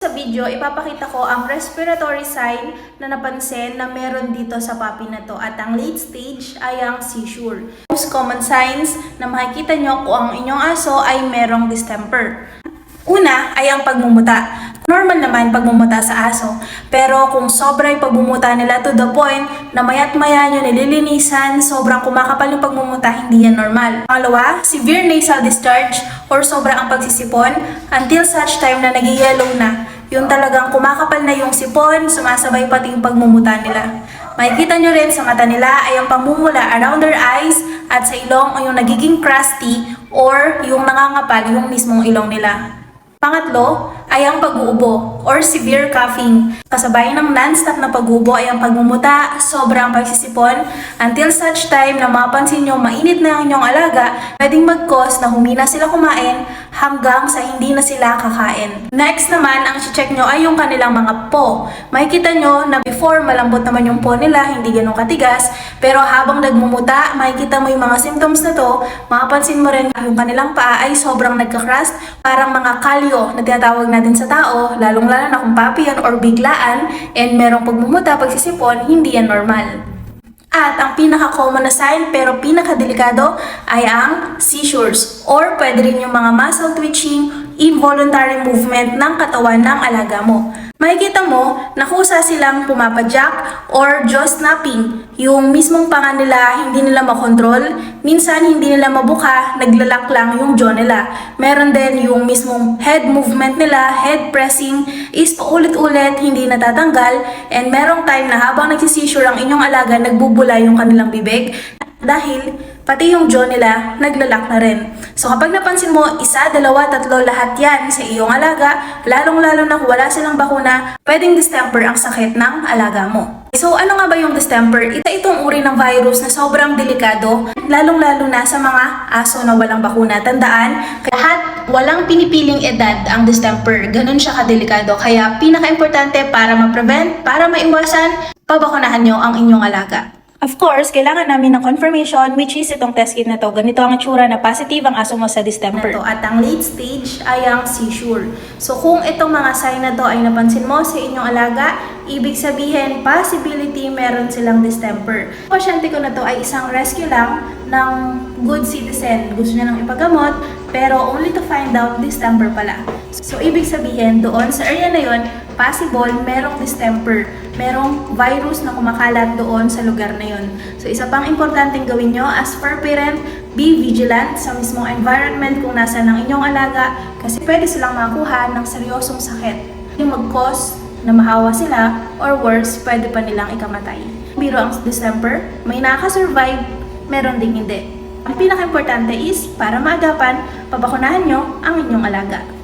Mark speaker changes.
Speaker 1: Sa video, ipapakita ko ang respiratory sign na napansin na meron dito sa puppy na to at ang late stage ay ang seizure. Most common signs na makikita nyo kung ang inyong aso ay merong distemper. Una ay ang pagmumuta. Normal naman pagmumuta sa aso, pero kung sobra yung pagbumuta nila to the point na mayat maya nyo nililinisan, sobrang kumakapal yung pagmumuta, hindi yan normal. Pangalawa, severe nasal discharge or sobra ang pagsisipon until such time na nag-yellow na. Yung talagang kumakapal na yung sipon, sumasabay pati yung pagmumuta nila. Makikita nyo rin sa mata nila ay ang pamumula around their eyes at sa ilong ay yung nagiging crusty or yung nangangapal yung mismong ilong nila. Pangatlo ay ang pag-uubo or severe coughing. Kasabay ng non-stop na pag-uubo ay ang pagmumuta, sobrang pagsisipon, until such time na mapansin nyo mainit na ang inyong alaga, pwedeng mag-cause na humina sila kumain hanggang sa hindi na sila kakain. Next naman, ang check nyo ay yung kanilang mga paw. Makikita nyo na before malambot naman yung paw nila, hindi ganun katigas, pero habang nagmumuta, makikita mo yung mga symptoms na to, mapapansin mo rin yung kanilang paa ay sobrang nagka-crust, parang mga kalyo na tinatawag natin sa tao, lalong-lalo na kung puppy yan or biglaan, and merong pagmumuta, pagsisipon, hindi yan normal. At ang pinaka-common na sign pero pinaka-delikado ay ang seizures or pwede rin yung mga muscle twitching, involuntary movement ng katawan ng alaga mo. Makikita mo na kusa silang pumapadyak or jaw snapping. Yung mismong panga nila hindi nila makontrol, minsan hindi nila mabuka, naglalak lang yung jaw nila. Meron din yung mismong head movement nila, head pressing is paulit-ulit, hindi natatanggal, and merong time na habang nagsisisure ang inyong alaga, nagbubula yung kanilang bibig dahil pati yung jaw nila naglalak na rin. So kapag napansin mo, isa, dalawa, tatlo, lahat yan sa iyong alaga, lalong-lalo na kung wala silang bakuna, pwedeng distemper ang sakit ng alaga mo. So ano nga ba yung distemper? Itong uri ng virus na sobrang delikado, lalong-lalo na sa mga aso na walang bakuna. Tandaan, lahat walang pinipiling edad ang distemper. Ganun siya kadelikado. Kaya pinaka-importante para ma-prevent, para maiwasan, pabakunahan nyo ang inyong alaga. Of course, kailangan namin ng confirmation which is itong test kit na to. Ganito ang itsura na positive ang aso mo sa distemper. At ang late stage ay ang seizure. So kung itong mga sign na to ay napansin mo sa inyong alaga, ibig sabihin possibility meron silang distemper. Ang pasyente ko na to ay isang rescue lang ng good citizen. Gusto niya lang ipagamot pero only to find out distemper pala. So ibig sabihin doon sa area na yon, possible merong distemper, merong virus na kumakalat doon sa lugar na yon. So isa pang importanteng gawin nyo as fur parent, be vigilant sa mismong environment kung nasa ng inyong alaga kasi pwede silang makakuha ng seryosong sakit. Yung mag-cause na mahawa sila or worse, pwede pa nilang ikamatay. Biro ang distemper, may nakaka-survive, meron ding hindi. Ang pinaka-importante is para maagapan, pabakunahan nyo ang inyong alaga.